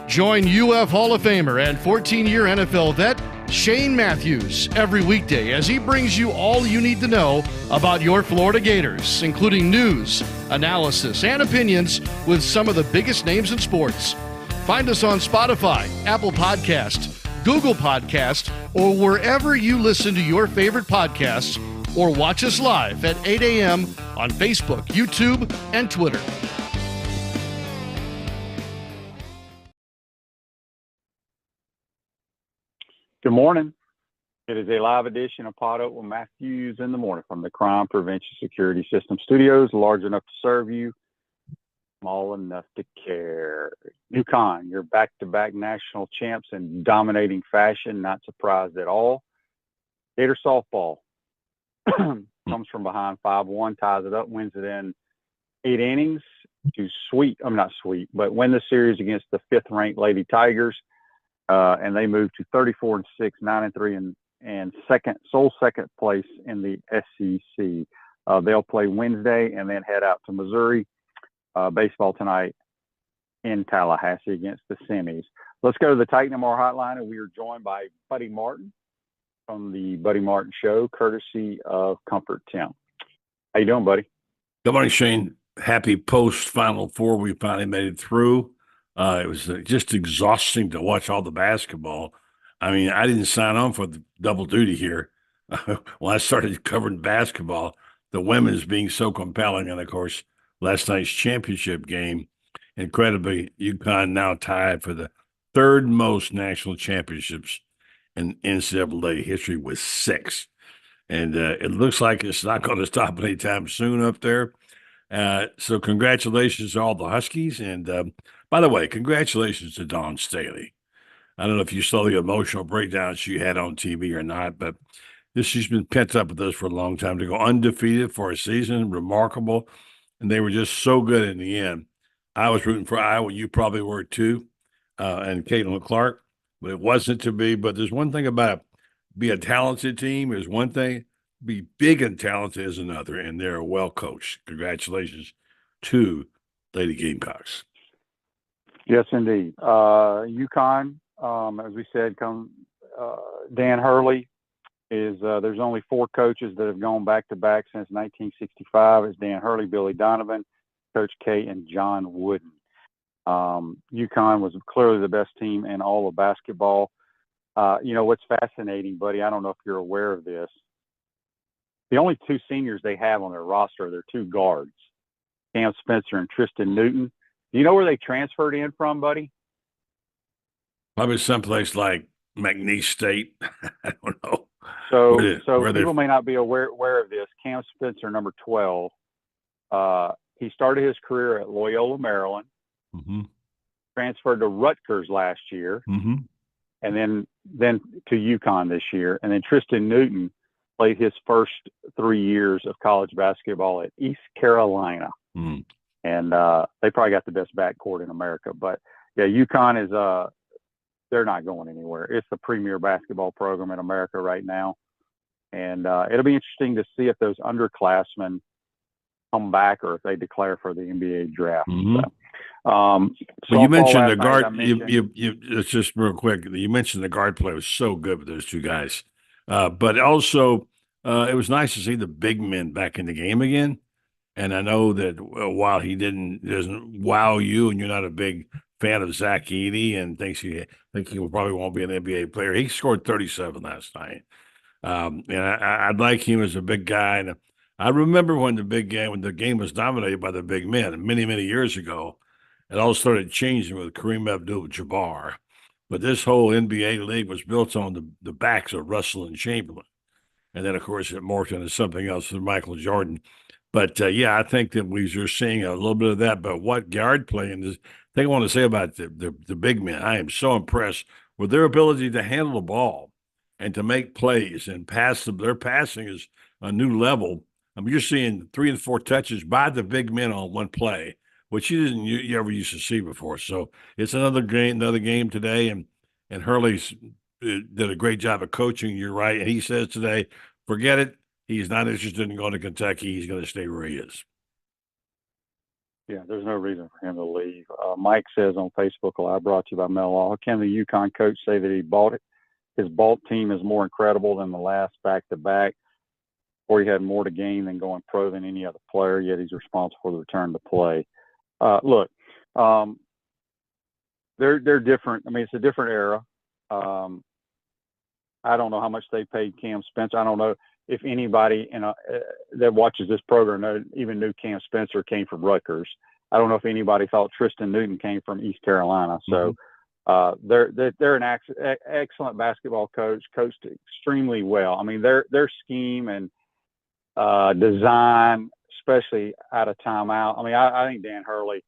Join UF Hall of Famer and 14-year NFL vet Shane Matthews every weekday as he brings you all you need to know about your Florida Gators, including news, analysis, and opinions with some of the biggest names in sports. Find us on Spotify, Apple Podcast, Google Podcast, or wherever you listen to your favorite podcasts, or watch us live at 8 a.m. on Facebook, YouTube, and Twitter. Good morning. It is a live edition of PodUp with Matthews in the morning from the Crime Prevention Security System Studios, large enough to serve you, small enough to care. UConn, your back-to-back national champs in dominating fashion, not surprised at all. Gator softball comes from behind 5-1, ties it up, wins it in 8 innings to win the series against the 5th-ranked Lady Tigers. And they move to 34-6, 9-3, and sole second place in the SEC. They'll play Wednesday and then head out to Missouri. Baseball tonight in Tallahassee against the Semis. Let's go to the Titan MR hotline, and we are joined by Buddy Martin from the Buddy Martin Show, courtesy of Comfort Tim. How you doing, buddy? Good morning, Shane. Happy post-Final Four. We finally made it through. It was just exhausting to watch all the basketball. I mean, I didn't sign on for the double duty here. When I started covering basketball, the women's being so compelling, and of course, last night's championship game, incredibly, UConn now tied for the 3rd most national championships in NCAA history with 6. And it looks like it's not going to stop anytime soon up there. So congratulations to all the Huskies. And by the way, congratulations to Dawn Staley. I don't know if you saw the emotional breakdown she had on TV or not, but she's been pent up with us for a long time. To go undefeated for a season, remarkable. And they were just so good in the end. I was rooting for Iowa. You probably were too, and Caitlin Clark, but it wasn't to be. But there's one thing about it. Be a talented team is one thing. Be big and talented is another, and they're well coached. Congratulations to Lady Gamecocks. Yes, indeed. UConn, as we said, Dan Hurley is there's only 4 coaches that have gone back-to-back since 1965. It's Dan Hurley, Billy Donovan, Coach K, and John Wooden. UConn was clearly the best team in all of basketball. What's fascinating, buddy, I don't know if you're aware of this. The only 2 seniors they have on their roster are their 2 guards, Cam Spencer and Tristan Newton. Do you know where they transferred in from, buddy? Probably someplace like McNeese State. I don't know. So people may not be aware of this. Cam Spencer, number 12, he started his career at Loyola, Maryland, transferred to Rutgers last year, and then to UConn this year. And then Tristan Newton played his first 3 years of college basketball at East Carolina. And they probably got the best backcourt in America. But, yeah, UConn is they're not going anywhere. It's the premier basketball program in America right now. And it'll be interesting to see if those underclassmen come back or if they declare for the NBA draft. So you mentioned the guard. It's just real quick. You mentioned the guard play was so good with those 2 guys. But also, it was nice to see the big men back in the game again. And I know that while he doesn't wow you, and you're not a big fan of Zach Edey and think he probably won't be an NBA player, he scored 37 last night. And I'd like him as a big guy. And I remember when the game was dominated by the big men many, many years ago. It all started changing with Kareem Abdul-Jabbar. But this whole NBA league was built on the backs of Russell and Chamberlain. And then, of course, it morphed into something else with Michael Jordan. But, I think that we're seeing a little bit of that. But what guard play, and the thing I want to say about the big men, I am so impressed with their ability to handle the ball and to make plays and pass. Their passing is a new level. I mean, you're seeing 3 and 4 touches by the big men on one play, which you ever used to see before. So it's another game today, and Hurley's did a great job of coaching. You're right, and he says today, forget it. He's not interested in going to Kentucky. He's going to stay where he is. Yeah, there's no reason for him to leave. Mike says on Facebook Live, brought to you by Mel Law, can the UConn coach say that his Bolt team is more incredible than the last back-to-back, or he had more to gain than going pro than any other player, yet he's responsible for the return to play? Look, they're different. I mean, it's a different era. I don't know how much they paid Cam Spencer. I don't know if anybody that watches this program even knew Cam Spencer came from Rutgers. I don't know if anybody thought Tristan Newton came from East Carolina. So they're an excellent basketball coach, coached extremely well. I mean, their scheme and design, especially out of timeout. I mean, I think Dan Hurley,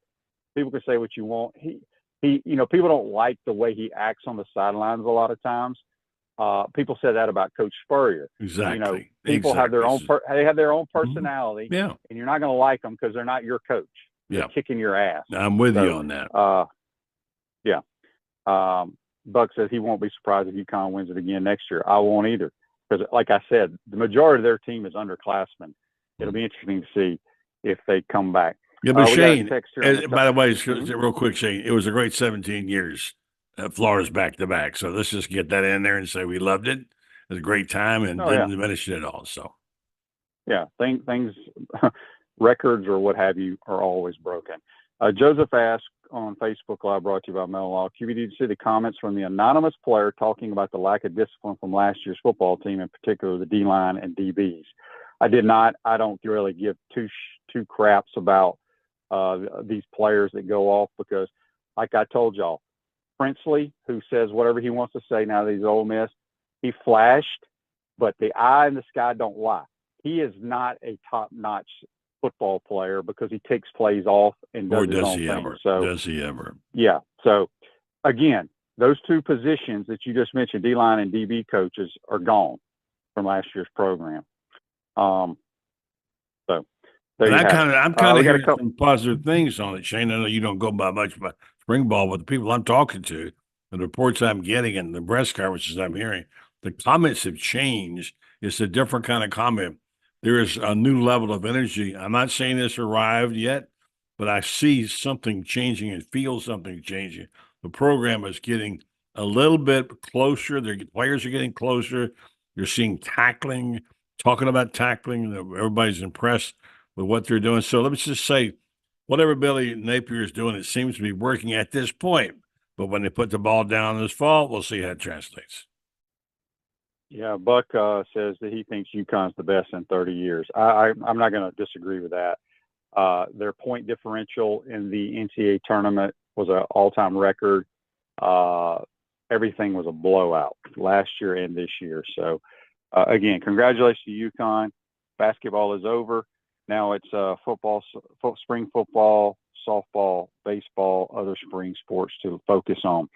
people can say what you want. He people don't like the way he acts on the sidelines a lot of times. People said that about Coach Spurrier. Exactly. People have their own they have their own personality, and you're not going to like them because they're not your coach. They're kicking your ass. I'm with you on that. Buck says he won't be surprised if UConn wins it again next year. I won't either, because, like I said, the majority of their team is underclassmen. It'll be interesting to see if they come back. Yeah, but Shane, by the way, real quick, Shane, it was a great 17 years. Florida's back-to-back. So let's just get that in there and say we loved it. It was a great time and didn't diminish it at all. So, yeah, things records or what have you are always broken. Joseph asked on Facebook Live, brought to you by Mel Law, QB, did you see the comments from the anonymous player talking about the lack of discipline from last year's football team, in particular the D-line and DBs? I did not. I don't really give two craps about these players that go off, because, like I told y'all, Princely, who says whatever he wants to say now that he's Ole Miss, he flashed, but the eye in the sky don't lie. He is not a top-notch football player because he takes plays off and does his own thing. So, does he ever? Yeah. So, again, those two positions that you just mentioned, D-line and DB coaches, are gone from last year's program. So there you have it. I'm kind of hearing some positive things on it, Shane. I know you don't go by much about spring ball, but the people I'm talking to, the reports I'm getting, and the press conferences I'm hearing, the comments have changed. It's a different kind of comment. There is a new level of energy. I'm not saying it's arrived yet, but I see something changing and feel something changing. The program is getting a little bit closer. The players are getting closer. You're seeing tackling, talking about tackling. Everybody's impressed with what they're doing. So let's just say, whatever Billy Napier is doing, it seems to be working at this point. But when they put the ball down this fall, we'll see how it translates. Yeah, Buck says that he thinks UConn's the best in 30 years. I'm not going to disagree with that. Their point differential in the NCAA tournament was an all-time record. Everything was a blowout last year and this year. So, again, congratulations to UConn. Basketball is over. Now it's football, spring football, softball, baseball, other spring sports to focus on.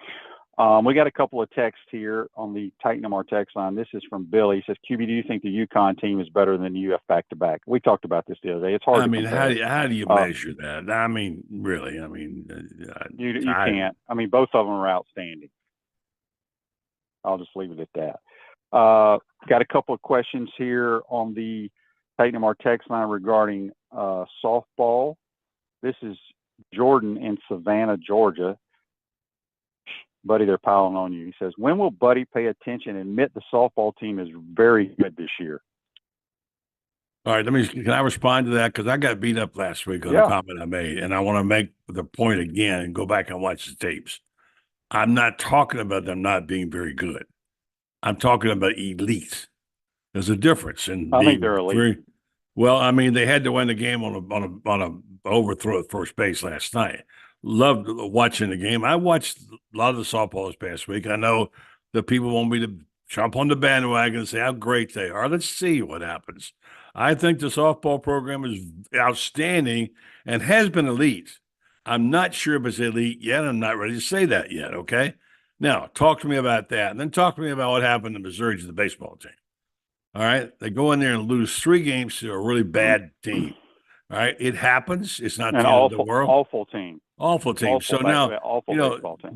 We got a couple of texts here on the Titan our text line. This is from Billy. He says, QB, do you think the UConn team is better than the UF back-to-back? We talked about this the other day. It's hard to compare. How do you measure that? I mean, really, you can't. I mean, both of them are outstanding. I'll just leave it at that. Got a couple of questions here on the Titan our text line regarding softball. This is Jordan in Savannah, Georgia. Buddy, they're piling on you. He says, when will Buddy pay attention and admit the softball team is very good this year? All right, can I respond to that? Because I got beat up last week on the comment I made, and I want to make the point again and go back and watch the tapes. I'm not talking about them not being very good. I'm talking about elite. There's a difference. And I think they're elite. Well, I mean, they had to win the game on a overthrow at first base last night. Loved watching the game. I watched a lot of the softball this past week. I know that people want me to jump on the bandwagon and say how great they are. Let's see what happens. I think the softball program is outstanding and has been elite. I'm not sure if it's elite yet. I'm not ready to say that yet, okay? Now, talk to me about that, and then talk to me about what happened in Missouri to the baseball team. All right? They go in there and lose 3 games to a really bad team. All right? It happens. It's not the end of the world. Awful team. Awful team. So now,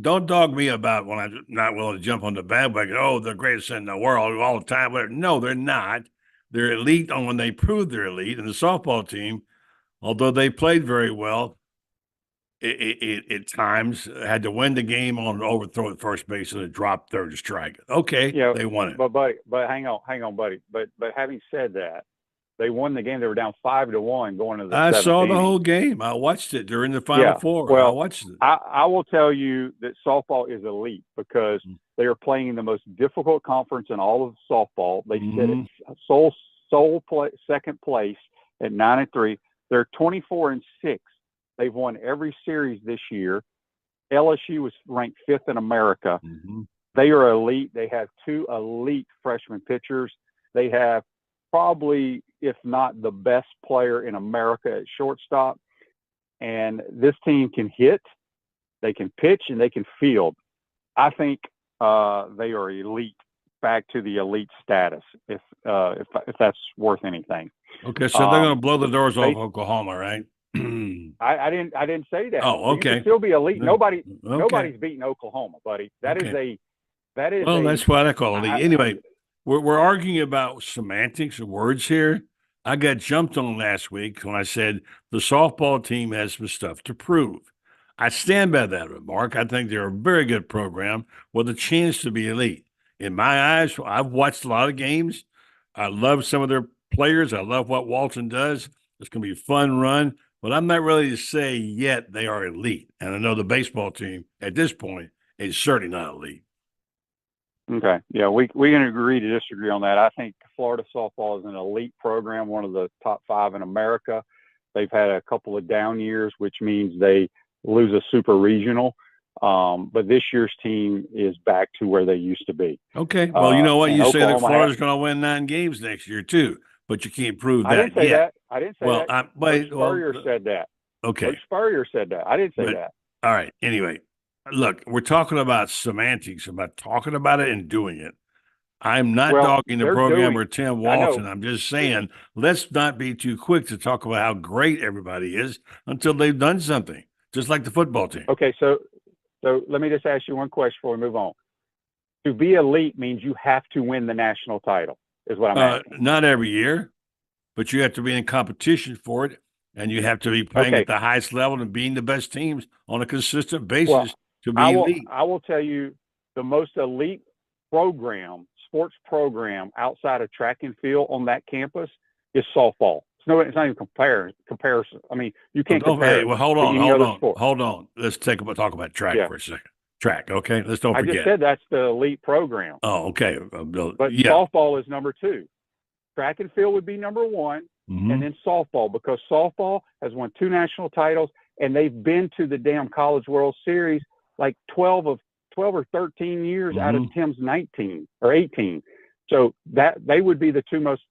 don't dog me about when I'm not willing to jump on the bandwagon. Oh, they're the greatest in the world all the time. No, they're not. They're elite on when they prove they're elite. And the softball team, although they played very well, at times had to win the game on an overthrow at first base and a drop third to strike. Okay, Yeah, they won it. But hang on, buddy. But having said that, they won the game. They were down 5-1 going into the I seventh saw the inning. whole game. I watched it during the Final Four. Well, I watched it. I will tell you that softball is elite because they are playing in the most difficult conference in all of softball. They sit at second place at 9-3. They're 24-6. They've won every series this year. LSU was ranked 5th in America. They are elite. They have 2 elite freshman pitchers. They have probably, if not the best player in America at shortstop. And this team can hit, they can pitch, and they can field. I think they are elite, back to the elite status, if that's worth anything. Okay, so they're going to blow the doors off Oklahoma, right? I didn't say that. Oh, okay. You can still be elite. Nobody's Okay. beating Oklahoma, buddy. That's what I call elite. Anyway, we're arguing about semantics and words here. I got jumped on last week when I said the softball team has some stuff to prove. I stand by that remark. I think they're a very good program with a chance to be elite. In my eyes, I've watched a lot of games. I love some of their players. I love what Walton does. It's going to be a fun run, but I'm not ready to say yet they are elite. And I know the baseball team at this point is certainly not elite. Okay. Yeah, we can agree to disagree on that. I think Florida softball is an elite program, one of the top 5 in America. They've had a couple of down years, which means they lose a super regional. But this year's team is back to where they used to be. Okay. Well, you know what? You say that Florida's going to win 9 games next year, too, but you can't prove that I didn't say yet. that. I didn't say that. Coach Spurrier said that. Okay. Coach Spurrier said that. I didn't say that. All right. Anyway, look, we're talking about semantics, about talking about it and doing it. I'm not dogging the program or Tim Walton. I'm just saying, let's not be too quick to talk about how great everybody is until they've done something, just like the football team. Okay, so let me just ask you one question before we move on. To be elite means you have to win the national title, is what I'm asking. Not every year, but you have to be in competition for it, and you have to be playing at the highest level and being the best teams on a consistent basis to be elite. I will tell you the most elite sports program outside of track and field on that campus is softball. It's not even comparison. I mean, you can't compare. Well, hold on. Let's talk about track for a second. Track, okay? Let's don't forget. I just said that's the elite program. Oh, okay. But softball is number 2. Track and field would be number 1, and then softball, because softball has won 2 national titles, and they've been to the damn College World Series like 12 or 13 years out of Tim's 19 or 18. So that they would be the 2 most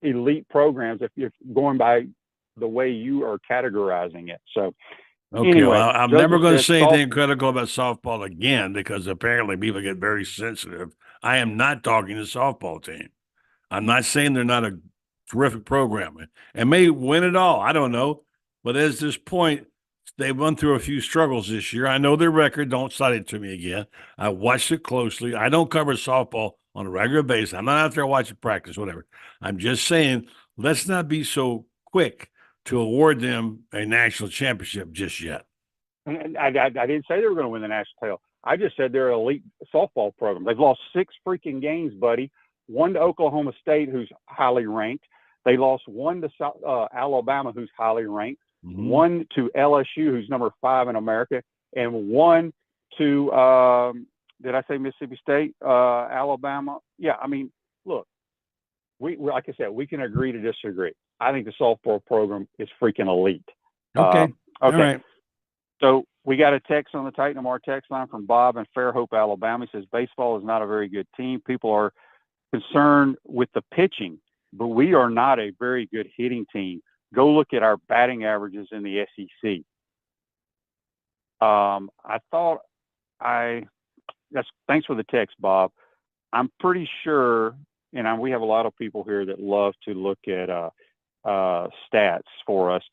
elite programs if you're going by the way you are categorizing it. So anyway, well, I'm never going to say anything critical about softball again, because apparently people get very sensitive. I am not talking the softball team. I'm not saying they're not a terrific program and may win it all. I don't know. But at this point, they've run through a few struggles this year. I know their record. Don't cite it to me again. I watched it closely. I don't cover softball on a regular basis. I'm not out there watching practice, whatever. I'm just saying, let's not be so quick to award them a national championship just yet. And I didn't say they were going to win the national title. I just said they're an elite softball program. They've lost 6 freaking games, buddy. 1 to Oklahoma State, who's highly ranked. They lost 1 to Alabama, who's highly ranked. 1 to LSU, who's number 5 in America, and 1 to did I say Mississippi State, Alabama? Yeah, I mean, look, we like I said, we can agree to disagree. I think the softball program is freaking elite. Okay. All right. So we got a text on the Titan Amar text line from Bob in Fairhope, Alabama. He says baseball is not a very good team. People are concerned with the pitching, but we are not a very good hitting team. Go look at our batting averages in the SEC. Thanks for the text, Bob. I'm pretty sure, and we have a lot of people here that love to look at stats for us.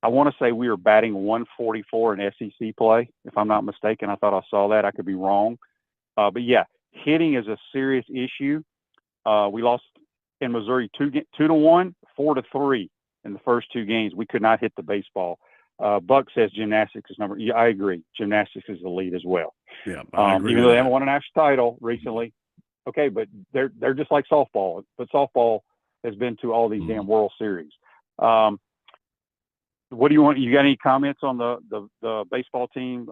I want to say we are batting 144 in SEC play, if I'm not mistaken. I thought I saw that. I could be wrong. But yeah, hitting is a serious issue. We lost in Missouri 2-1, 4-3 in the first 2 games. We could not hit the baseball. Buck says gymnastics is number. Yeah, I agree. Gymnastics is the lead as well. Yeah, I agree. Even though they haven't won a national title recently. Okay, but they're just like softball. But softball has been to all these damn World Series. What do you want? You got any comments on the baseball team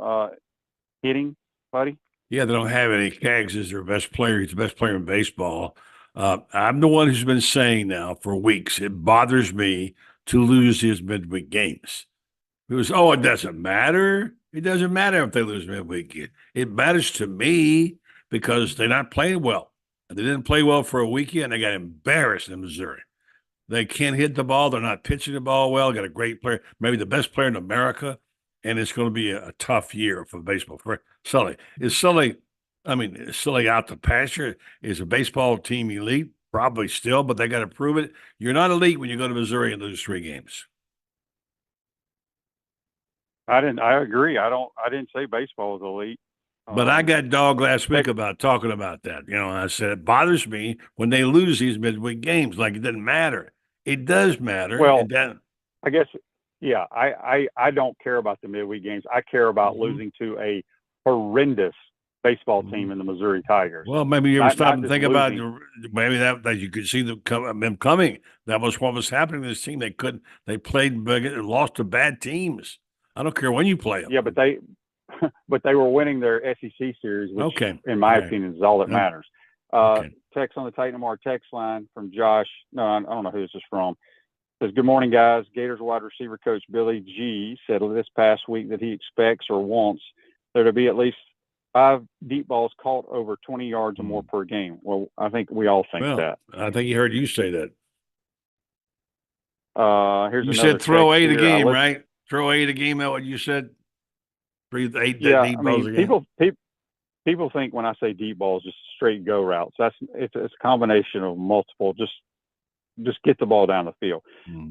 hitting, buddy? Yeah, they don't have any. Kaggs is their best player. He's the best player in baseball. I'm the one who's been saying now for weeks, it bothers me to lose these midweek games. It was, it doesn't matter. It doesn't matter if they lose midweek. It matters to me because they're not playing well. They didn't play well for a weekend. They got embarrassed in Missouri. They can't hit the ball. They're not pitching the ball well. Got a great player, maybe the best player in America. And it's going to be a tough year for baseball. For Sully. Is Sully out the pasture? Is a baseball team elite? Probably still, but they got to prove it. You're not elite when you go to Missouri and lose 3 games. I agree. I didn't say baseball was elite. But I got dogged last week about talking about that. I said it bothers me when they lose these midweek games. Like it doesn't matter. It does matter. Well, I guess, yeah. I don't care about the midweek games. I care about losing to a horrendous baseball team in the Missouri Tigers. Well, maybe you ever stop and think about maybe that you could see them coming. That was what was happening to this team. They played big and lost to bad teams. I don't care when you play them. Yeah, but they were winning their SEC series, which, in my opinion, is all that matters. Text on the Titan MR text line from Josh. No, I don't know who this is from. Says, good morning, guys. Gators wide receiver coach Billy G said this past week that he expects or wants there to be at least 5 deep balls caught over 20 yards or more per game. Well, I think we all think that. I think he heard you say that. You said throw 8 a game, right? Throw 8 a game. That what you said? 8 deep balls a game. People think when I say deep balls, just straight go routes. It's a combination of multiple. Just get the ball down the field.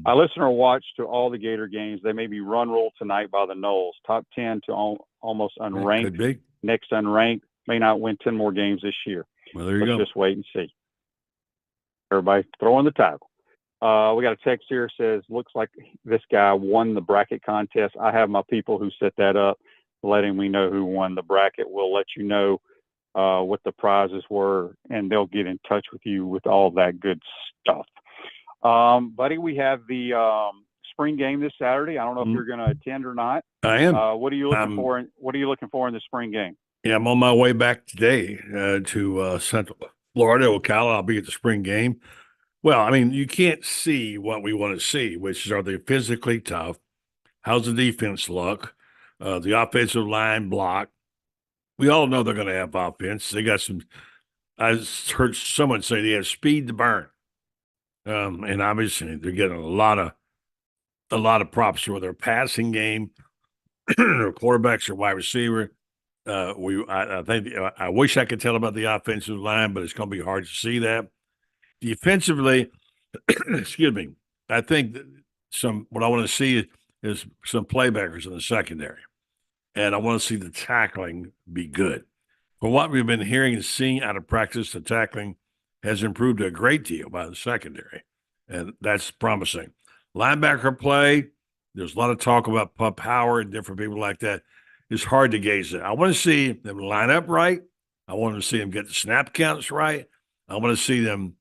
I listen or watch to all the Gator games. They may be run rule tonight by the Noles. Top 10 to almost unranked. Next unranked. May not win 10 more games this year. Well, there you go. Just wait and see. Everybody throw in the tackle. We got a text here says, looks like this guy won the bracket contest. I have my people who set that up, letting me know who won the bracket. We'll let you know what the prizes were, and they'll get in touch with you with all that good stuff. Buddy, we have the spring game this Saturday. I don't know if you're going to attend or not. I am. What are you looking for? What are you looking for in the spring game? Yeah, I'm on my way back today to Central Florida, Ocala. I'll be at the spring game. Well, I mean, you can't see what we want to see, which is, are they physically tough? How's the defense look? The offensive line block. We all know they're going to have offense. They got some. I heard someone say they have speed to burn, and obviously they're getting a lot of props for their passing game, their quarterbacks, or wide receiver. I think I wish I could tell about the offensive line, but it's going to be hard to see that. Defensively, excuse me, I think what I want to see is some playmakers in the secondary. And I want to see the tackling be good. From what we've been hearing and seeing out of practice, the tackling has improved a great deal by the secondary. And that's promising. Linebacker play, there's a lot of talk about Pup Howard and different people like that. It's hard to gauge it. I want to see them line up right. I want to see them get the snap counts right. I want to see them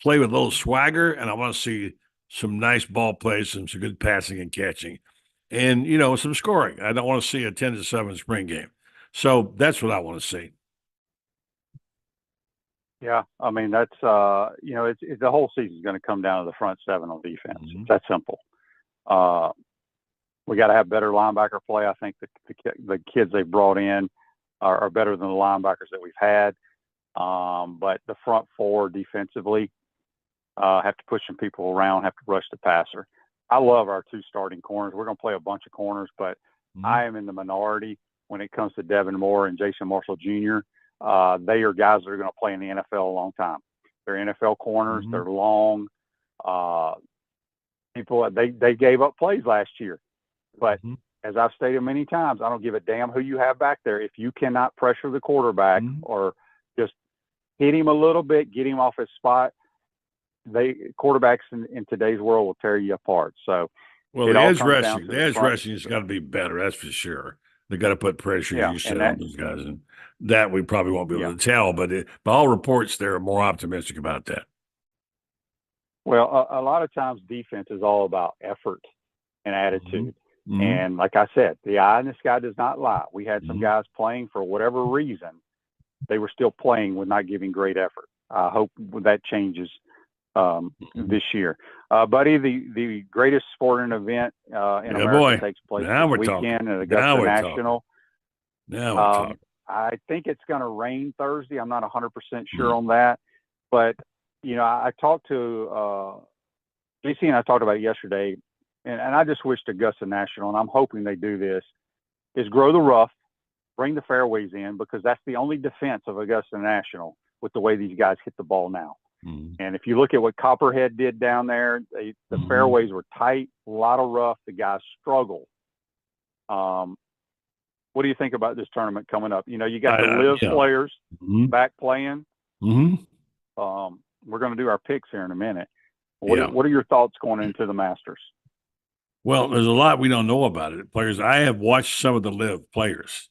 play with a little swagger, and I want to see some nice ball plays and some good passing and catching. And, some scoring. I don't want to see a 10-7 spring game. So that's what I want to see. Yeah, I mean, that's, it's the whole season is going to come down to the front 7 on defense. It's that simple. We got to have better linebacker play. I think the kids they brought in are better than the linebackers that we've had. But the front 4 defensively have to push some people around, have to rush the passer. I love our 2 starting corners. We're going to play a bunch of corners, but I am in the minority when it comes to Devin Moore and Jason Marshall Jr. They are guys that are going to play in the NFL a long time. They're NFL corners. They're long. They gave up plays last year. But as I've stated many times, I don't give a damn who you have back there. If you cannot pressure the quarterback or just hit him a little bit, get him off his spot, quarterbacks in today's world will tear you apart. So Well, it the all edge comes down rushing, to the the edge front. rushing has got to be better. That's for sure. They got to put pressure, as Yeah, you and said, on that those guys, and that we probably won't be yeah. able to tell. But by all reports, they're more optimistic about that. Well, a lot of times defense is all about effort and attitude. Mm-hmm. And like I said, the eye in the sky does not lie. We had some Mm-hmm. guys playing for whatever reason. They were still playing with not giving great effort. I hope that changes this year. Buddy, the greatest sporting event in America takes place this weekend at Augusta National. Now we're talking. I think it's going to rain Thursday. I'm not 100% sure on that. But, you know, I talked to JC and I talked about it yesterday, and I just wished Augusta National, and I'm hoping they do this, is grow the rough, bring the fairways in, because that's the only defense of Augusta National with the way these guys hit the ball now. Mm-hmm. And if you look at what Copperhead did down there, the fairways were tight, a lot of rough. The guys struggled. What do you think about this tournament coming up? You know, you got the live players back playing. Mm-hmm. We're going to do our picks here in a minute. What are your thoughts going into the Masters? Well, there's a lot we don't know about it. Players, I have watched some of the live players.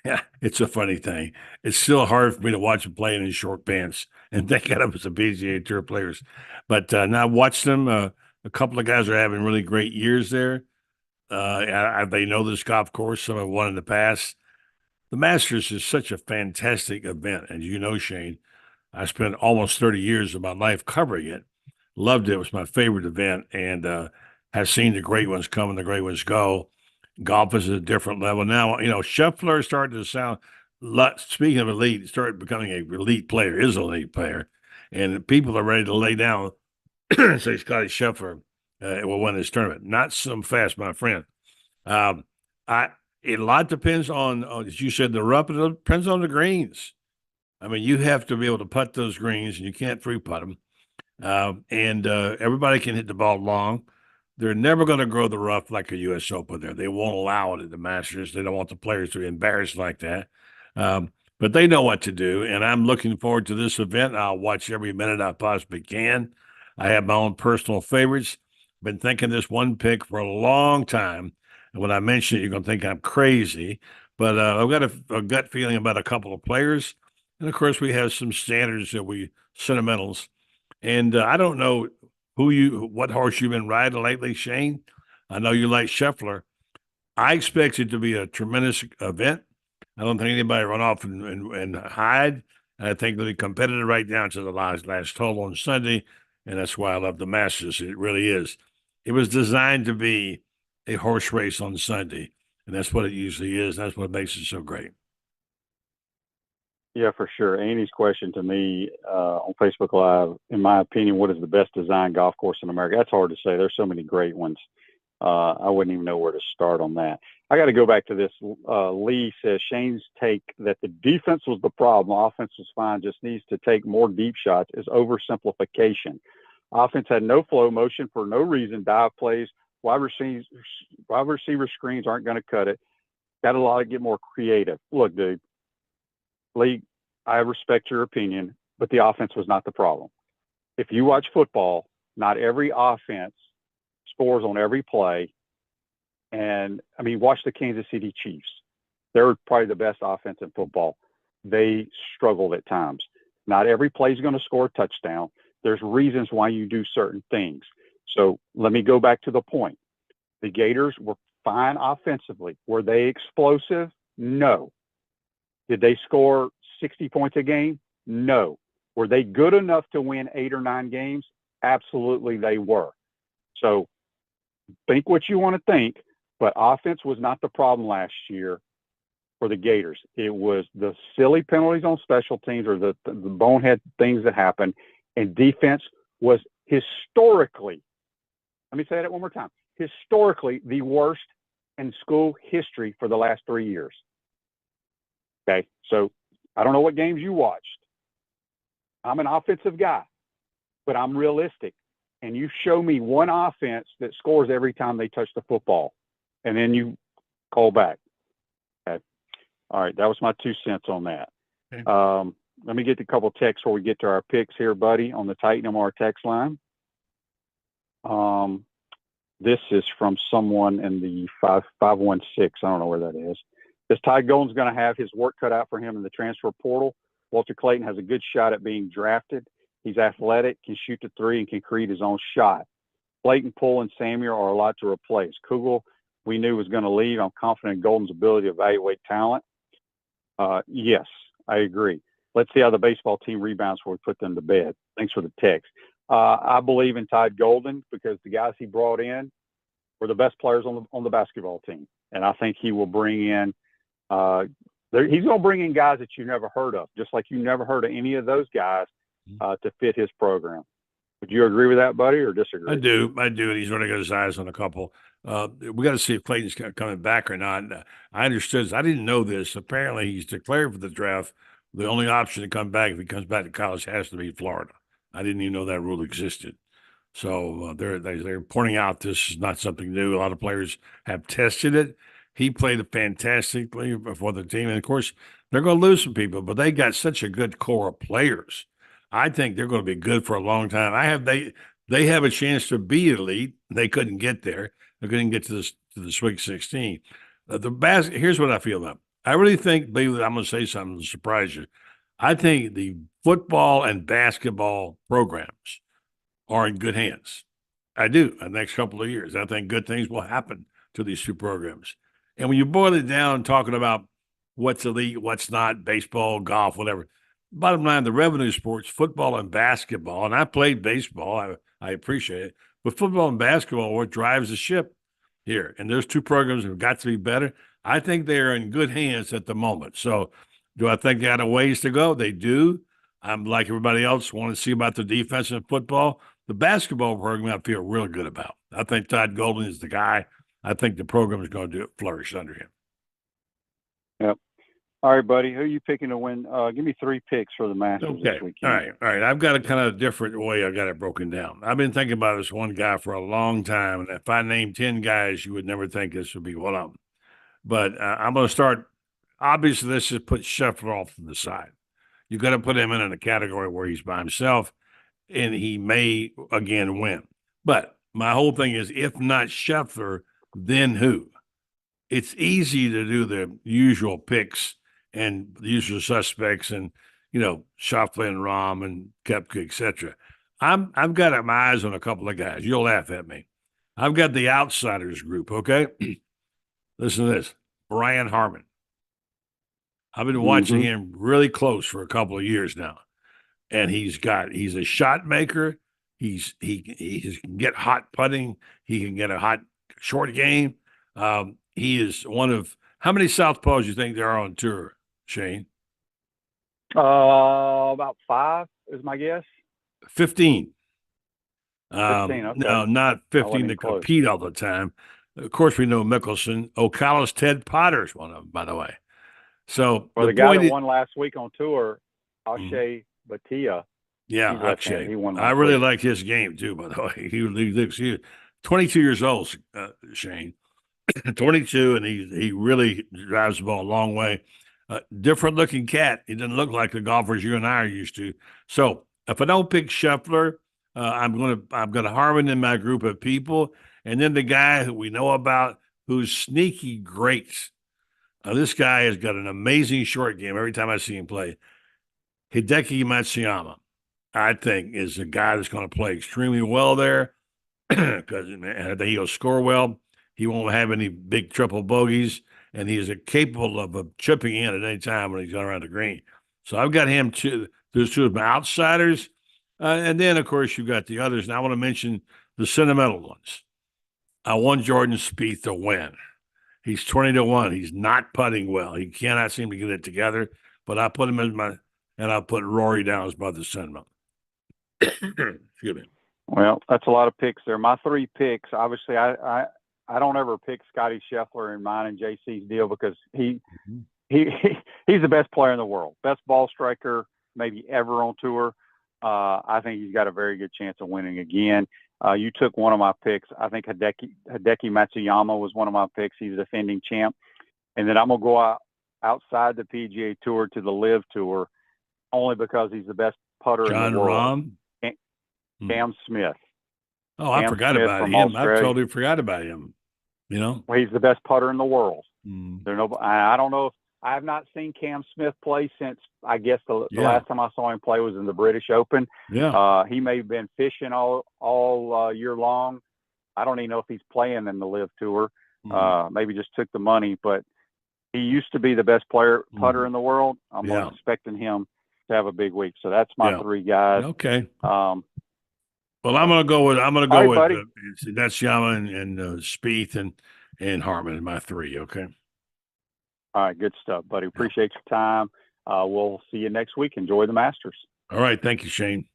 Yeah, it's a funny thing. It's still hard for me to watch them playing in short pants and think of them as the PGA Tour players. But now I watched them. A couple of guys are having really great years there. They know this golf course. Some have won in the past. The Masters is such a fantastic event. As you know, Shane, I spent almost 30 years of my life covering it. Loved it. It was my favorite event, and have seen the great ones come and the great ones go. Golf is at a different level now. You know, Scheffler started to sound. Speaking of elite, started becoming a elite player. Is an elite player, and people are ready to lay down. Say Scotty Scheffler will win this tournament. Not so fast, my friend. A lot depends on, as you said, the rough. It depends on the greens. I mean, you have to be able to putt those greens, and you can't free putt them. Everybody can hit the ball long. They're never going to grow the rough like a U.S. Open there. They won't allow it at the Masters. They don't want the players to be embarrassed like that. But they know what to do, and I'm looking forward to this event. I'll watch every minute I possibly can. I have my own personal favorites. Been thinking this one pick for a long time. And when I mention it, you're going to think I'm crazy. But I've got a gut feeling about a couple of players. And, of course, we have some standards that sentimentals. And I don't know what horse you've been riding lately, Shane. I know you like Scheffler. I expect it to be a tremendous event. I don't think anybody run off and hide. I think they'll be competitive right down to the last hole on Sunday, and that's why I love the Masters. It really is. It was designed to be a horse race on Sunday, and that's what it usually is. That's what makes it so great. Yeah, for sure. Amy's question to me on Facebook Live, in my opinion, what is the best designed golf course in America? That's hard to say. There's so many great ones. I wouldn't even know where to start on that. I got to go back to this. Lee says Shane's take that the defense was the problem. Offense was fine, just needs to take more deep shots is oversimplification. Offense had no flow, motion for no reason, dive plays, wide receiver screens aren't going to cut it. Got a lot to get more creative. Look, dude, Lee, I respect your opinion, but the offense was not the problem. If you watch football, not every offense scores on every play. And, I mean, watch the Kansas City Chiefs. They're probably the best offense in football. They struggled at times. Not every play is going to score a touchdown. There's reasons why you do certain things. So let me go back to the point. The Gators were fine offensively. Were they explosive? No. Did they score 60 points a game? No. Were they good enough to win 8 or 9 games? Absolutely they were. So think what you want to think, but offense was not the problem last year for the Gators. It was the silly penalties on special teams or the bonehead things that happened, and defense was historically, let me say that one more time, historically the worst in school history for the last 3 years. Okay, so I don't know what games you watched. I'm an offensive guy, but I'm realistic. And you show me one offense that scores every time they touch the football, and then you call back. Okay. All right, that was my 2 cents on that. Okay. Let me get a couple texts before we get to our picks here, buddy, on the Titan MR text line. This is from someone in the 516. I don't know where that is. This Ty Golden's going to have his work cut out for him in the transfer portal. Walter Clayton has a good shot at being drafted. He's athletic, can shoot the three, and can create his own shot. Clayton, Poole, and Samuel are a lot to replace. Kugel, we knew was going to leave. I'm confident in Golden's ability to evaluate talent. Yes, I agree. Let's see how the baseball team rebounds before we put them to bed. Thanks for the text. I believe in Todd Golden because the guys he brought in were the best players on the basketball team. And I think he will bring in he's going to bring in guys that you never heard of, just like you never heard of any of those guys to fit his program. Would you agree with that, buddy, or disagree? I do. And he's really got his eyes on a couple. We got to see if Clayton's coming back or not. I understood. I didn't know this. Apparently, he's declared for the draft. The only option to come back if he comes back to college has to be Florida. I didn't even know that rule existed. So they're pointing out this is not something new. A lot of players have tested it. He played fantastically for the team. And, of course, they're going to lose some people, but they got such a good core of players. I think they're going to be good for a long time. They have a chance to be elite. They couldn't get there. They couldn't get to the Sweet 16. Here's what I feel about. I really think, I'm going to say something to surprise you. I think the football and basketball programs are in good hands. I do. The next couple of years, I think good things will happen to these two programs. And when you boil it down, talking about what's elite, what's not, baseball, golf, whatever, bottom line, the revenue sports, football and basketball, and I played baseball, I appreciate it, but football and basketball are what drives the ship here. And those two programs have got to be better. I think they are in good hands at the moment. So do I think they got a ways to go? They do. I'm like everybody else, want to see about the defense in football. The basketball program I feel real good about. I think Todd Golden is the guy. I think the program is going to flourish under him. Yep. All right, buddy. Who are you picking to win? Give me 3 picks for the Masters this weekend. All right. I've got a kind of different way I got it broken down. I've been thinking about this one guy for a long time, and if I named 10 guys, you would never think this would be one of them. But I'm going to start. Obviously, let's just put Scheffler off to the side. You've got to put him in a category where he's by himself, and he may again win. But my whole thing is, if not Scheffler, then who? It's easy to do the usual picks and the usual suspects, and Schauffele and Rahm and Koepka, etc. I've got my eyes on a couple of guys. You'll laugh at me. I've got the outsiders group. Okay, listen to this. Brian Harman. I've been watching him really close for a couple of years now, and he's a shot maker. He can get hot putting. He can get a hot short game. He is one of how many southpaws you think there are on tour, Shane? About 5 is my guess. 15. 15, okay. No, not 15 to compete all the time. Of course, we know Mickelson. Ocala's Ted Potter's one of them, by the way. So the guy that won last week on tour, Akshay Bhatia. Yeah, Akshay. I really like his game too, by the way. He's 22 years old, Shane. 22, and he really drives the ball a long way. Different looking cat. He doesn't look like the golfers you and I are used to. So if I don't pick Scheffler, I'm gonna Harman in my group of people, and then the guy who we know about who's sneaky great. This guy has got an amazing short game every time I see him play. Hideki Matsuyama, I think, is a guy that's going to play extremely well there because I think he'll score well. He won't have any big triple bogeys, and he is capable of chipping in at any time when he's going around the green. So I've got him too. Those two of my outsiders. And then, of course, you've got the others. And I want to mention the sentimental ones. I want Jordan Spieth to win. He's 20-1. He's not putting well. He cannot seem to get it together. But I put him and I'll put Rory down as brother sentiment. Excuse me. Well, that's a lot of picks there. My 3 picks, obviously, I don't ever pick Scotty Scheffler in mine and JC's deal because he's the best player in the world, best ball striker maybe ever on tour. I think he's got a very good chance of winning again. You took one of my picks. I think Hideki Matsuyama was one of my picks. He's a defending champ. And then I'm going to go outside the PGA Tour to the LIV Tour only because he's the best putter in the world. Jon Rahm? Cam Smith. Oh, I Cam forgot Smith about from him. I Australia. totally forgot about him. You know, Well, he's the best putter in the world. Mm. I don't know if I have not seen Cam Smith play since, I guess the last time I saw him play was in the British Open. Yeah. He may have been fishing all year long. I don't even know if he's playing in the Live Tour. Maybe just took the money, but he used to be the best putter in the world. I'm expecting him to have a big week. So that's my three guys. Okay. Well, I'm gonna go with that's Yama and Spieth and Hartman, my three. Okay. All right, good stuff, buddy. Appreciate your time. We'll see you next week. Enjoy the Masters. All right, thank you, Shane.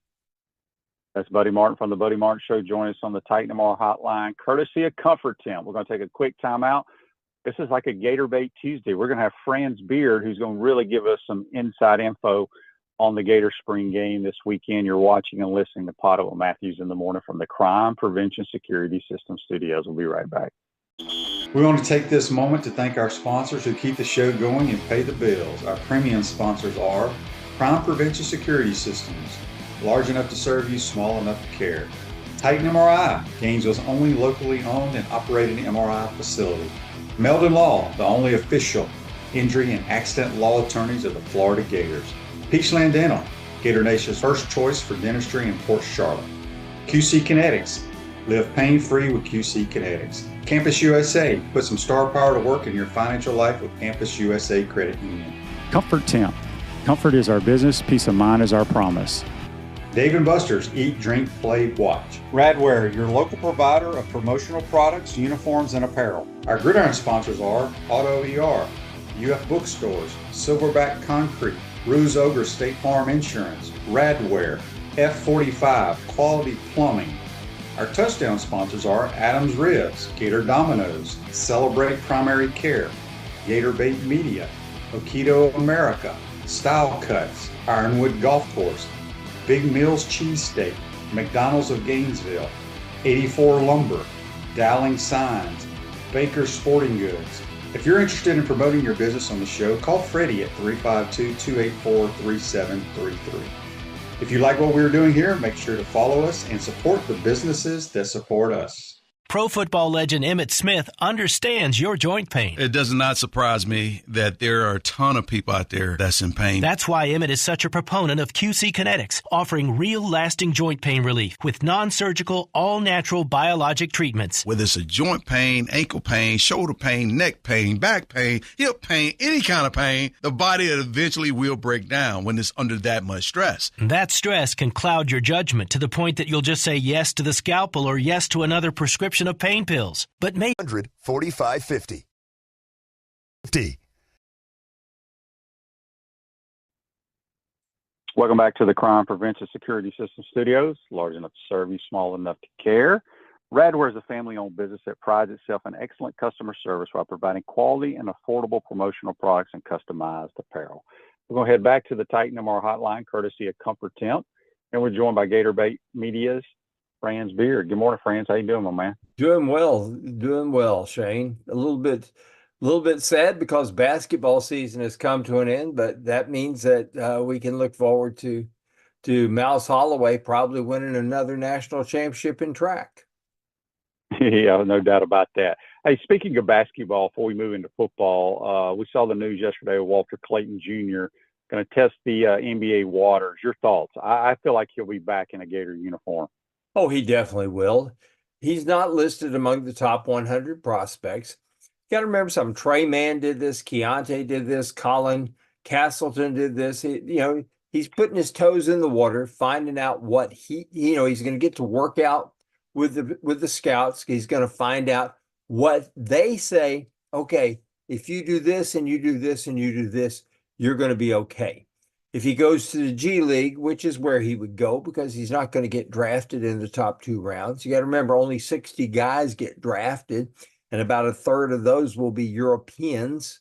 That's Buddy Martin from the Buddy Martin Show. Join us on the Titan Tomorrow hotline, courtesy of Comfort Temp. We're going to take a quick time out. This is like a Gator Bait Tuesday. We're going to have Franz Beardl, who's going to really give us some inside info on the Gator spring game this weekend. You're watching and listening to PodUp with Matthews in the Morning from the Crime Prevention Security System Studios. We'll be right back. We want to take this moment to thank our sponsors who keep the show going and pay the bills. Our premium sponsors are Crime Prevention Security Systems, large enough to serve you, small enough to care. Titan MRI, Gainesville's only locally owned and operated MRI facility. Meldon Law, the only official injury and accident law attorneys of the Florida Gators. Peachland Dental, Gator Nation's first choice for dentistry in Port Charlotte. QC Kinetics, live pain-free with QC Kinetics. Campus USA, put some star power to work in your financial life with Campus USA Credit Union. Comfort Temp. Comfort is our business, peace of mind is our promise. Dave & Buster's Eat, Drink, Play, Watch. Radware, your local provider of promotional products, uniforms, and apparel. Our gridiron sponsors are Auto ER, UF Bookstores, Silverback Concrete, Ruse Ogre State Farm Insurance, Radware, F45, Quality Plumbing. Our touchdown sponsors are Adams Ribs, Gator Dominoes, Celebrate Primary Care, Gator Bait Media, Okido America, Style Cuts, Ironwood Golf Course, Big Mills Cheesesteak, McDonald's of Gainesville, 84 Lumber, Dowling Signs, Baker Sporting Goods. If you're interested in promoting your business on the show, call Freddie at 352-284-3733. If you like what we're doing here, make sure to follow us and support the businesses that support us. Pro football legend Emmitt Smith understands your joint pain. It does not surprise me that there are a ton of people out there that's in pain. That's why Emmitt is such a proponent of QC Kinetics, offering real lasting joint pain relief with non-surgical, all-natural biologic treatments. Whether it's a joint pain, ankle pain, shoulder pain, neck pain, back pain, hip pain, any kind of pain, the body eventually will break down when it's under that much stress. That stress can cloud your judgment to the point that you'll just say yes to the scalpel or yes to another prescription of pain pills. But make 14550. Welcome back to the Crime Prevention Security System Studios, large enough to serve you, small enough to care. Radware is a family-owned business that prides itself on excellent customer service while providing quality and affordable promotional products and customized apparel. We're going to head back to the Titan MR hotline, courtesy of Comfort Temp, and we're joined by Gator Bait Media's Franz Beardl. Good morning, Franz. How you doing, my man? Doing well, Shane. A little bit sad because basketball season has come to an end, but that means that we can look forward to Mouse Holloway probably winning another national championship in track. Yeah, no doubt about that. Hey, speaking of basketball, before we move into football, we saw the news yesterday of Walter Clayton Jr. going to test the NBA waters. Your thoughts? I feel like he'll be back in a Gator uniform. Oh, he definitely will. He's not listed among the top 100 prospects. You got to remember something. Trey Mann did this. Keontae did this. Colin Castleton did this. He's putting his toes in the water, finding out what he's going to get to work out with the scouts. He's going to find out what they say. Okay, if you do this and you do this and you do this, you're going to be okay. If he goes to the G League, which is where he would go because he's not going to get drafted in the top 2 rounds. You got to remember only 60 guys get drafted, and about a third of those will be Europeans,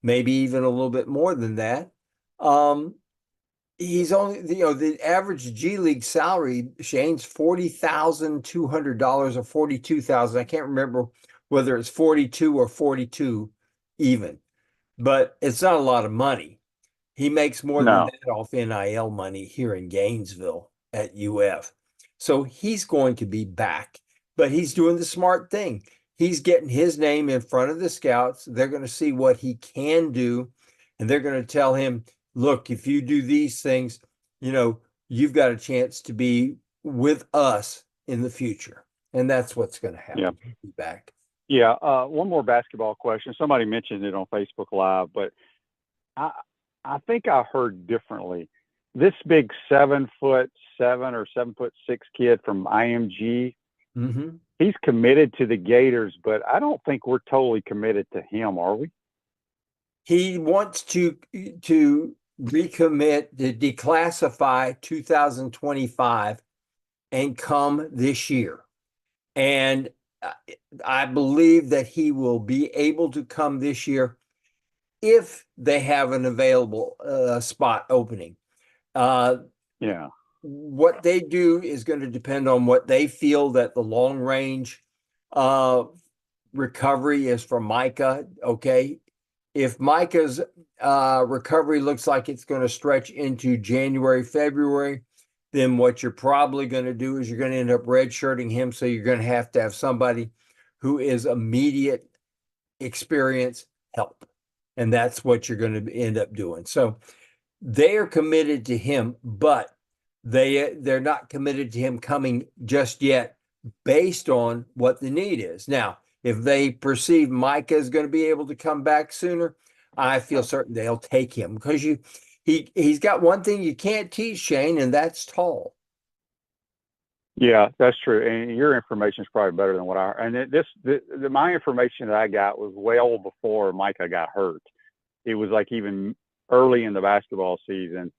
maybe even a little bit more than that. He's only, the average G League salary, Shane's $40,200 or $42,000. I can't remember whether it's 42 or 42 even, but it's not a lot of money. He makes more than that off NIL money here in Gainesville at UF. So he's going to be back, but he's doing the smart thing. He's getting his name in front of the scouts. They're going to see what he can do, and they're going to tell him, look, if you do these things, you've got a chance to be with us in the future. And that's what's going to happen. Yeah. He'll be back. Yeah. One more basketball question. Somebody mentioned it on Facebook Live, but I think I heard differently. This big 7'7" or 7'6" kid from IMG, he's committed to the Gators, but I don't think we're totally committed to him, are we? He wants to recommit, to declassify 2025 and come this year. And I believe that he will be able to come this year if they have an available spot opening. What they do is going to depend on what they feel that the long range recovery is for Micah. Okay. If Micah's recovery looks like it's going to stretch into January, February, then what you're probably going to do is you're going to end up redshirting him. So you're going to have somebody who is immediate experience help. And that's what you're going to end up doing. So they are committed to him, but they're not committed to him coming just yet based on what the need is. Now, if they perceive Micah is going to be able to come back sooner, I feel certain they'll take him because he's got one thing you can't teach, Shane, and that's tall. Yeah, that's true. And your information is probably better than what my information that I got was well before Micah got hurt. It was like even early in the basketball season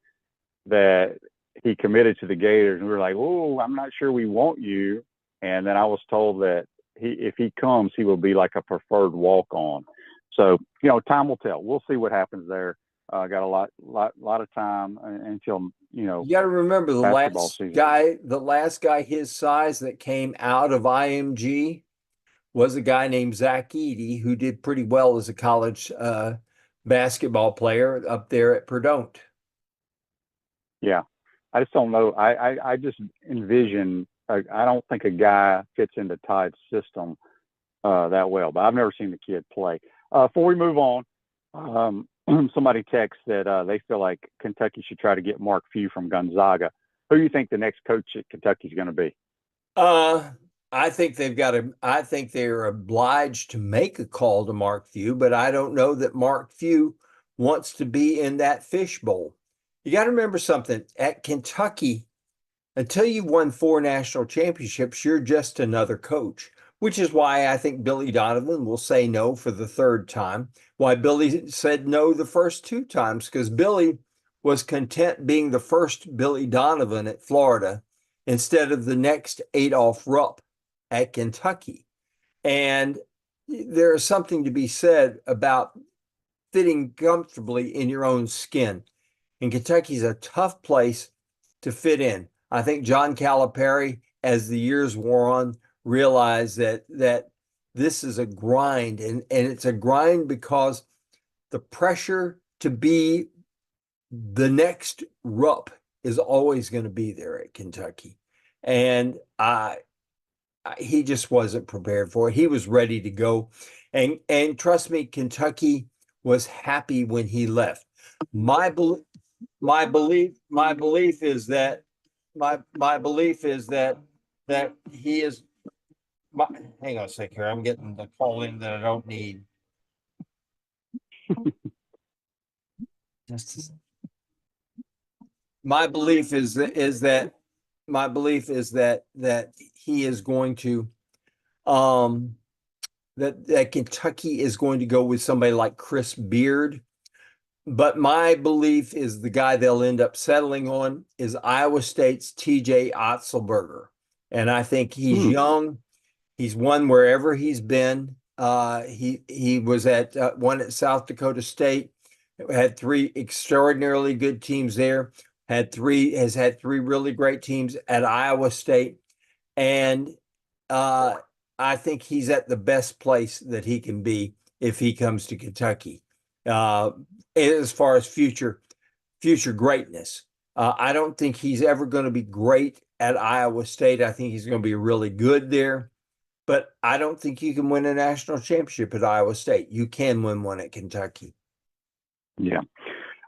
that he committed to the Gators, and we were like, "Oh, I'm not sure we want you." And then I was told that if he comes, he will be like a preferred walk-on. So, time will tell. We'll see what happens there. Got a lot of time until, You got to remember the last guy his size that came out of IMG was a guy named Zach Edey, who did pretty well as a college basketball player up there at Purdue. Yeah. I just don't know. I just envision, I don't think a guy fits into Tide's system that well, but I've never seen the kid play. Before we move on, somebody texts that they feel like Kentucky should try to get Mark Few from Gonzaga. Who do you think the next coach at Kentucky is going to be? I think I think they're obliged to make a call to Mark Few, but I don't know that Mark Few wants to be in that fishbowl. You got to remember something. At Kentucky, until you've won 4 national championships, you're just another coach, which is why I think Billy Donovan will say no for the 3rd time. Why Billy said no the first 2 times, because Billy was content being the first Billy Donovan at Florida instead of the next Adolph Rupp at Kentucky. And there is something to be said about fitting comfortably in your own skin. And Kentucky's a tough place to fit in. I think John Calipari, as the years wore on, realized that this is a grind, and it's a grind because the pressure to be the next Rupp is always going to be there at Kentucky. And he just wasn't prepared for it. He was ready to go. And trust me, Kentucky was happy when he left. My belief is that he is. Hang on a second here. I'm getting the call in that I don't need. My belief is that he is going to that Kentucky is going to go with somebody like Chris Beard. But my belief is the guy they'll end up settling on is Iowa State's TJ Otzelberger. And I think he's young. He's won wherever he's been. He was at one at South Dakota State, had 3 extraordinarily good teams there, has had 3 really great teams at Iowa State. And I think he's at the best place that he can be if he comes to Kentucky. As far as future greatness. I don't think he's ever going to be great at Iowa State. I think he's going to be really good there, but I don't think you can win a national championship at Iowa State. You can win one at Kentucky. Yeah.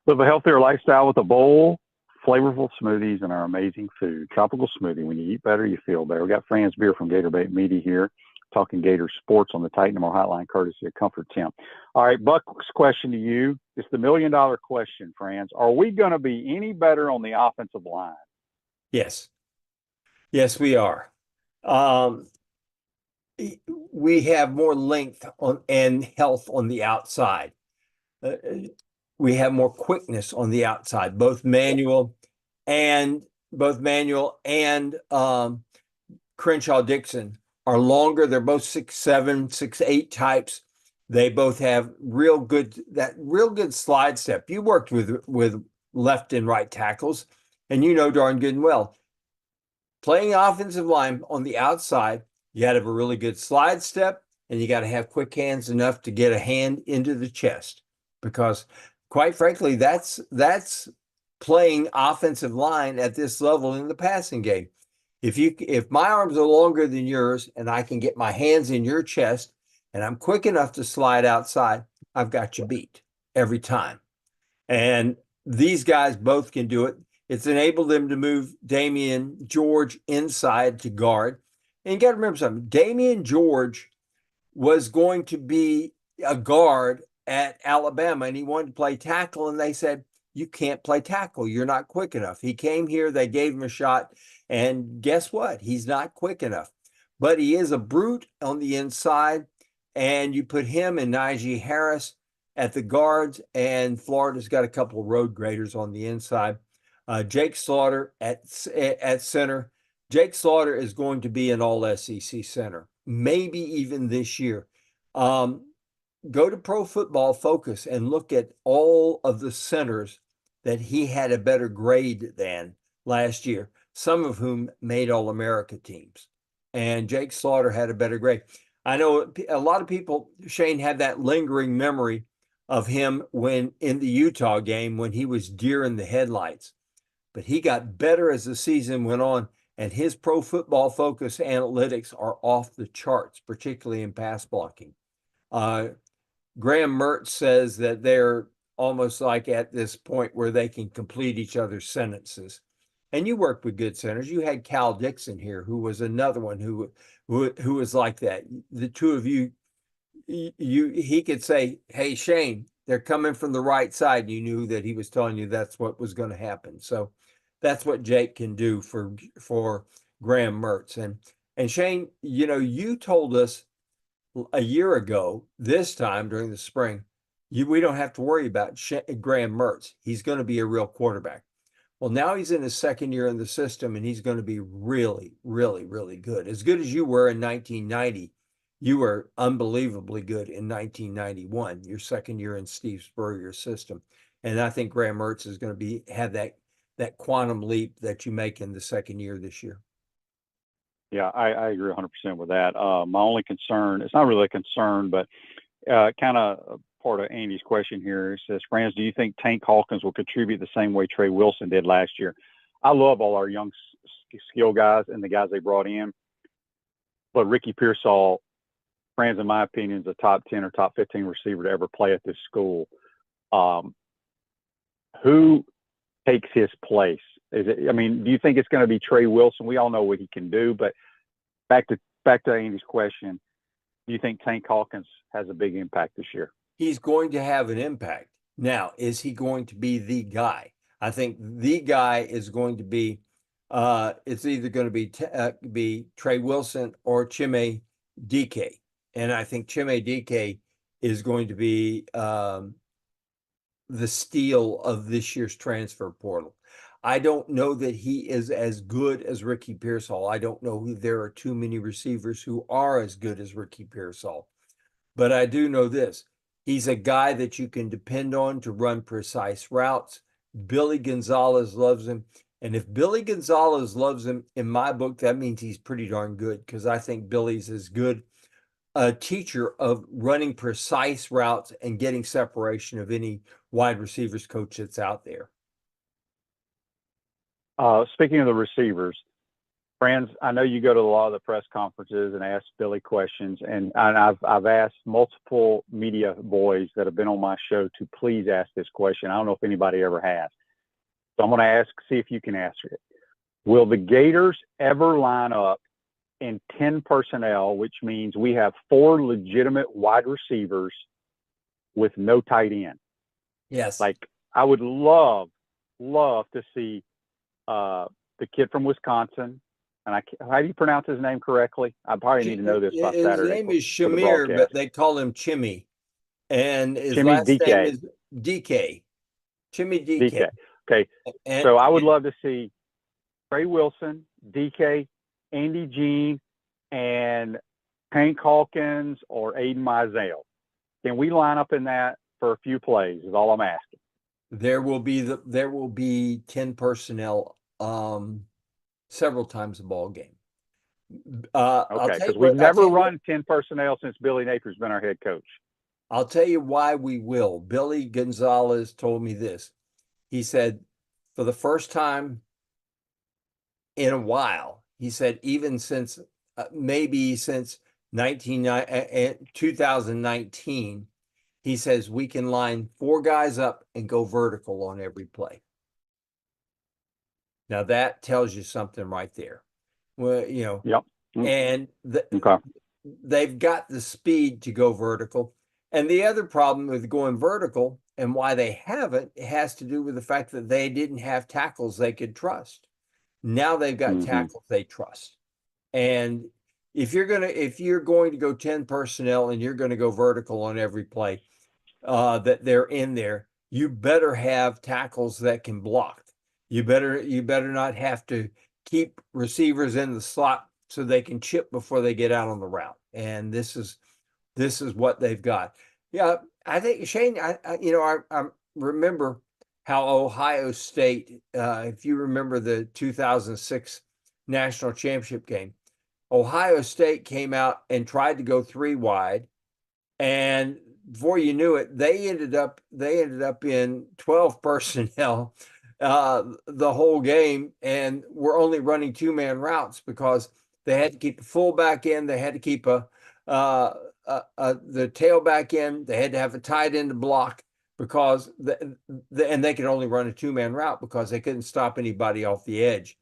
Live a healthier lifestyle with a bowl, flavorful smoothies, and our amazing food. Tropical smoothie. When you eat better, you feel better. We got Franz Beardl from Gator Media here, talking Gator sports on the Titan More Hotline, courtesy of Comfort Temp. All right, Buck's question to you. It's the $1 million question, Franz. Are we going to be any better on the offensive line? Yes. Yes, we are. We have more length and health on the outside. We have more quickness on the outside, both manual and Crenshaw Dixon are longer. They're both 6'7", 6'8" types. They both have real good slide step. You worked with left and right tackles, and you know darn good and well. Playing offensive line on the outside, you got to have a really good slide step, and you got to have quick hands enough to get a hand into the chest, because quite frankly, that's playing offensive line at this level in the passing game. If my arms are longer than yours and I can get my hands in your chest and I'm quick enough to slide outside, I've got you beat every time. And these guys both can do it. It's enabled them to move Damian George inside to guard. And you got to remember something. Damian George was going to be a guard at Alabama, and he wanted to play tackle, and they said, you can't play tackle. You're not quick enough. He came here, they gave him a shot, and guess what? He's not quick enough. But he is a brute on the inside, and you put him and Najee Harris at the guards, and Florida's got a couple of road graders on the inside. Jake Slaughter at center. Jake Slaughter is going to be an all-SEC center, maybe even this year. Go to Pro Football Focus and look at all of the centers that he had a better grade than last year, some of whom made All-America teams. And Jake Slaughter had a better grade. I know a lot of people, Shane, had that lingering memory of him when in the Utah game when he was deer in the headlights. But he got better as the season went on, and his Pro Football Focus analytics are off the charts, particularly in pass blocking. Graham Mertz says that they're almost like at this point where they can complete each other's sentences. And you worked with good centers. You had Cal Dixon here, who was another one who was like that. The two of you, he could say, hey, Shane, they're coming from the right side. You knew that he was telling you that's what was going to happen. So that's what Jake can do for Graham Mertz. And Shane, you told us a year ago, this time during the spring, we don't have to worry about Graham Mertz. He's going to be a real quarterback. Well, now he's in his second year in the system, and he's going to be really, really, really good. As good as you were in 1990, you were unbelievably good in 1991, your second year in Steve Spurrier's system. And I think Graham Mertz is going to have that quantum leap that you make in the second year this year. Yeah, I agree 100% with that. My only concern, it's not really a concern, but kind of part of Andy's question here. It says, Franz, do you think Tank Hawkins will contribute the same way Trey Wilson did last year? I love all our young skill guys and the guys they brought in. But Ricky Pearsall, Franz, in my opinion, is a top 10 or top 15 receiver to ever play at this school. Who takes his place? Do you think it's going to be Trey Wilson? We all know what he can do, but back to Andy's question, do you think Tank Hawkins has a big impact this year? He's going to have an impact. Now, is he going to be the guy? I think the guy is going to be, it's either going to be Trey Wilson or Chime Dike. And I think Chime Dike is going to be the steal of this year's transfer portal. I don't know that he is as good as Ricky Pearsall. I don't know who there are too many receivers who are as good as Ricky Pearsall. But I do know this. He's a guy that you can depend on to run precise routes. Billy Gonzalez loves him. And if Billy Gonzalez loves him, in my book, that means he's pretty darn good, because I think Billy's as good a teacher of running precise routes and getting separation of any wide receivers coach that's out there. Speaking of the receivers, Franz, I know you go to a lot of the press conferences and ask Billy questions, and I've asked multiple media boys that have been on my show to please ask this question. I don't know if anybody ever has. So I'm going to see if you can answer it. Will the Gators ever line up in 10 personnel, which means we have 4 legitimate wide receivers with no tight end? Yes. Like, I would love to see the kid from Wisconsin. And how do you pronounce his name correctly? I probably need to know this by Saturday. His name is Shamir, but they call him Chimmy. And his last name is DK. Chimmy DK. Okay. So I would love to see Trey Wilson, DK, Andy Jean, and Hank Hawkins or Aiden Mizell. Can we line up in that for a few plays is all I'm asking. There will be 10 personnel several times a ball game. Okay, because we've never run 10 personnel since Billy Naper's been our head coach. I'll tell you why we will. Billy Gonzalez told me this. He said, for the first time in a while, he said, even since maybe since 2019, he says we can line 4 guys up and go vertical on every play. Now that tells you something right there. Well, Yep. And they've got the speed to go vertical. And the other problem with going vertical and why they haven't, it has to do with the fact that they didn't have tackles they could trust. Now they've got tackles they trust. And if you're going to go 10 personnel and you're going to go vertical on every play that they're in there, you better have tackles that can block. You better not have to keep receivers in the slot so they can chip before they get out on the route. And this is what they've got. Yeah, I think Shane. I remember how Ohio State. If you remember the 2006 national championship game, Ohio State came out and tried to go 3 wide, and before you knew it, they ended up in 12 personnel the whole game, and were only running 2-man routes because they had to keep the fullback in, they had to keep the tailback in, they had to have a tight end to block because and they could only run a 2-man route because they couldn't stop anybody off the edge.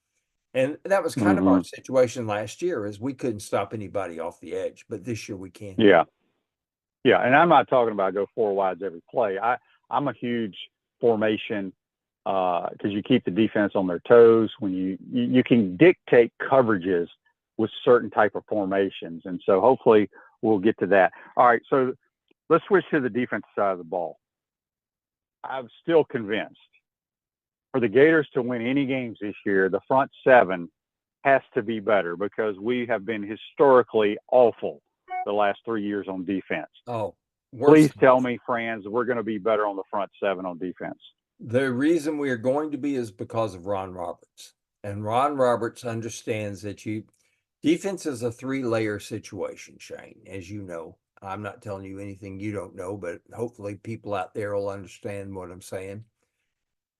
And that was kind of our situation last year, is we couldn't stop anybody off the edge, but this year we can. Yeah. And I'm not talking about go 4 wides every play. I'm a huge formation because you keep the defense on their toes when you can dictate coverages with certain type of formations. And so hopefully we'll get to that. All right. So let's switch to the defensive side of the ball. I'm still convinced for the Gators to win any games this year, the front 7 has to be better because we have been historically awful the last 3 years on defense. Oh, please tell me, Franz, we're going to be better on the front 7 on defense. The reason we are going to be is because of Ron Roberts. And Ron Roberts understands that defense is a 3-layer situation, Shane, as you know. I'm not telling you anything you don't know, but hopefully people out there will understand what I'm saying.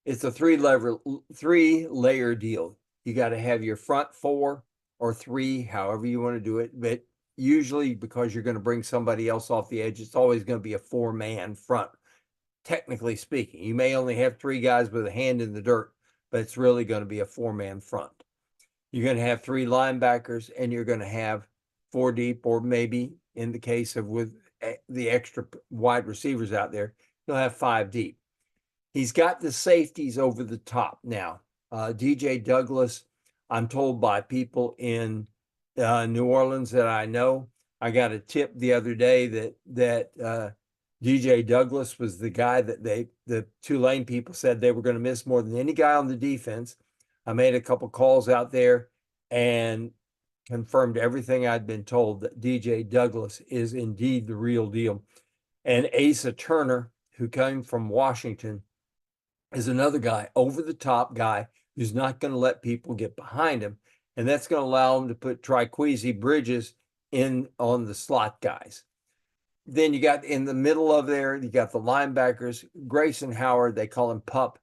It's a 3-layer deal. You got to have your front 4 or 3, however you want to do it. But usually because you're going to bring somebody else off the edge, it's always going to be a 4-man front. Technically speaking, you may only have 3 guys with a hand in the dirt, but it's really going to be a 4-man front. You're going to have 3 linebackers, and you're going to have 4 deep, or maybe in the case of with the extra wide receivers out there, you'll have 5 deep. He's got the safeties over the top now. DJ Douglas, I'm told by people in New Orleans that I know. I got a tip the other day that DJ Douglas was the guy that the Tulane people said they were going to miss more than any guy on the defense. I made a couple calls out there and confirmed everything I'd been told, that DJ Douglas is indeed the real deal. And Asa Turner, who came from Washington, is another guy, over the top guy, who's not going to let people get behind him. And that's going to allow him to put Triquezy Bridges in on the slot guys. Then you got in the middle of there, you got the linebackers, Grayson Howard, they call him Pup,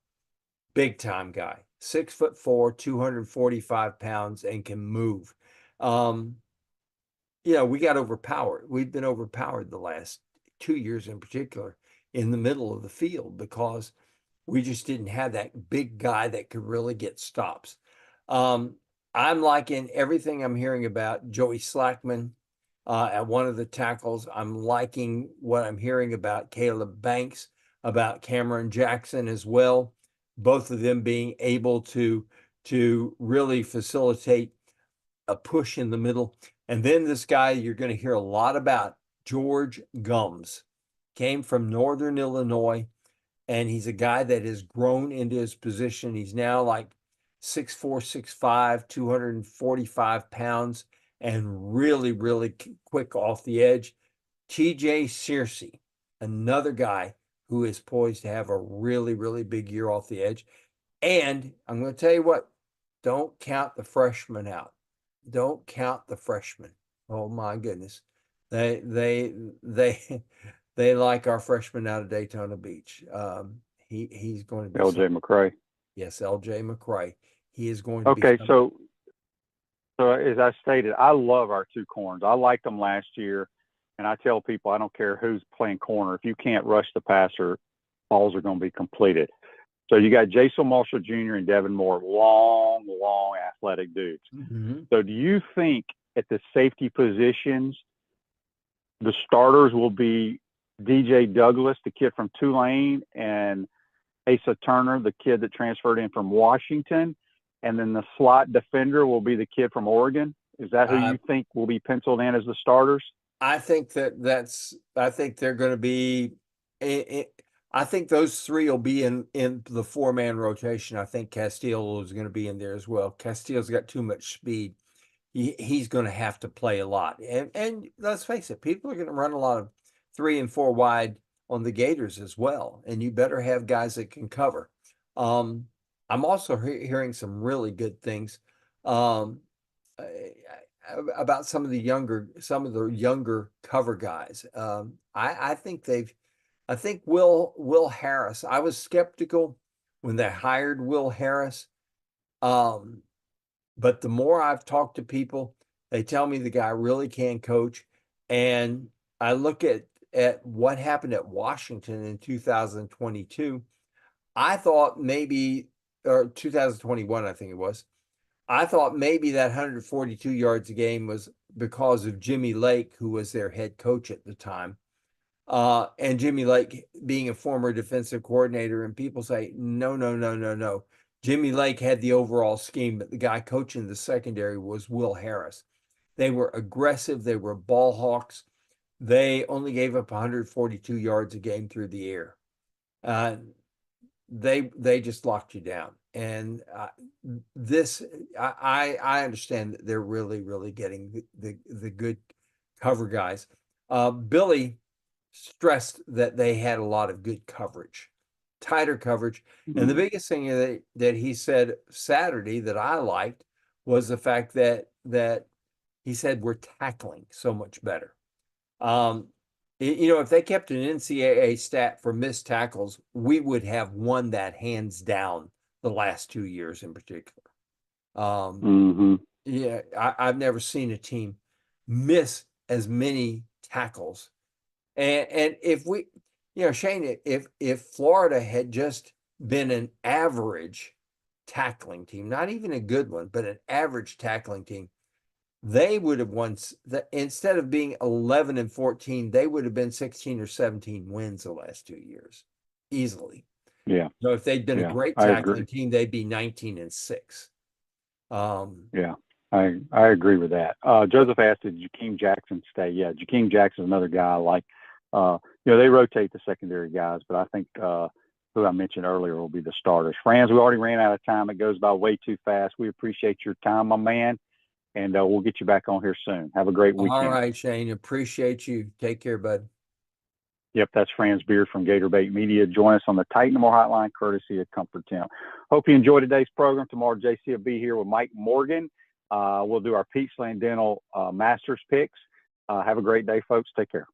big time guy. 6'4", 245 pounds, and can move. We got overpowered. We've been overpowered the last 2 years in particular in the middle of the field because we just didn't have that big guy that could really get stops. I'm liking everything I'm hearing about Joey Slackman at one of the tackles. I'm liking what I'm hearing about Caleb Banks, about Cameron Jackson as well. Both of them being able to really facilitate a push in the middle. And then this guy you're going to hear a lot about, George Gums, came from Northern Illinois, and he's a guy that has grown into his position. He's now like 6'4", 6'5", 245 pounds, and really, really quick off the edge. TJ Searcy, another guy who is poised to have a really, really big year off the edge. And I'm going to tell you what, don't count the freshmen out. Don't count the freshmen. Oh my goodness. They like our freshman out of Daytona Beach. He's going to be LJ McCray. Yes, LJ McCray. He is going to be okay. So as I stated, I love our two corners. I liked them last year, and I tell people I don't care who's playing corner. If you can't rush the passer, balls are going to be completed. So you got Jason Marshall Jr. and Devin Moore, long athletic dudes. Mm-hmm. So do you think at the safety positions, the starters will be DJ Douglas, the kid from Tulane, and Asa Turner, the kid that transferred in from Washington, and then the slot defender will be the kid from Oregon? Is that who you think will be penciled in as the starters? I think I think they're going to be I think those three will be in the 4-man rotation. I think Castillo is going to be in there as well. Castillo's got too much speed. He's going to have to play a lot. And let's face it, people are going to run a lot of 3 and 4 wide on the Gators as well. And you better have guys that can cover. I'm also hearing some really good things about some of the younger cover guys. I think Will Harris. I was skeptical when they hired Will Harris. But the more I've talked to people, they tell me the guy really can coach. And I look at what happened at Washington in 2022. I thought maybe, or 2021, I think it was. I thought maybe that 142 yards a game was because of Jimmy Lake, who was their head coach at the time. And Jimmy Lake being a former defensive coordinator, and people say, no. Jimmy Lake had the overall scheme, but the guy coaching the secondary was Will Harris. They were aggressive. They were ball hawks. They only gave up 142 yards a game through the air. They just locked you down. And I understand that they're really, really getting the good cover guys. Billy stressed that they had a lot of good coverage, tighter coverage. Mm-hmm. And the biggest thing that he said Saturday that I liked was the fact that he said we're tackling so much better. If they kept an NCAA stat for missed tackles, we would have won that hands down the last 2 years in particular. Yeah, I've never seen a team miss as many tackles. And if we, Shane, if Florida had just been an average tackling team, not even a good one, but an average tackling team, they would have won. Instead of being 11 and 14, they would have been 16 or 17 wins the last 2 years, easily. Yeah. So if they'd been a great tackling team, they'd be 19 and 6. Yeah, I agree with that. Joseph asked, did Jakeem Jackson stay? Yeah, Jakeem Jackson's another guy. Like, they rotate the secondary guys, but I think who I mentioned earlier will be the starters. Franz, we already ran out of time. It goes by way too fast. We appreciate your time, my man, and we'll get you back on here soon. Have a great weekend. All right, Shane. Appreciate you. Take care, bud. Yep, that's Franz Beardl from Gator Bait Media. Join us on the Titan More Hotline, courtesy of Comfort Temp. Hope you enjoyed today's program. Tomorrow, JC will be here with Mike Morgan. We'll do our Peachland Dental Masters picks. Have a great day, folks. Take care.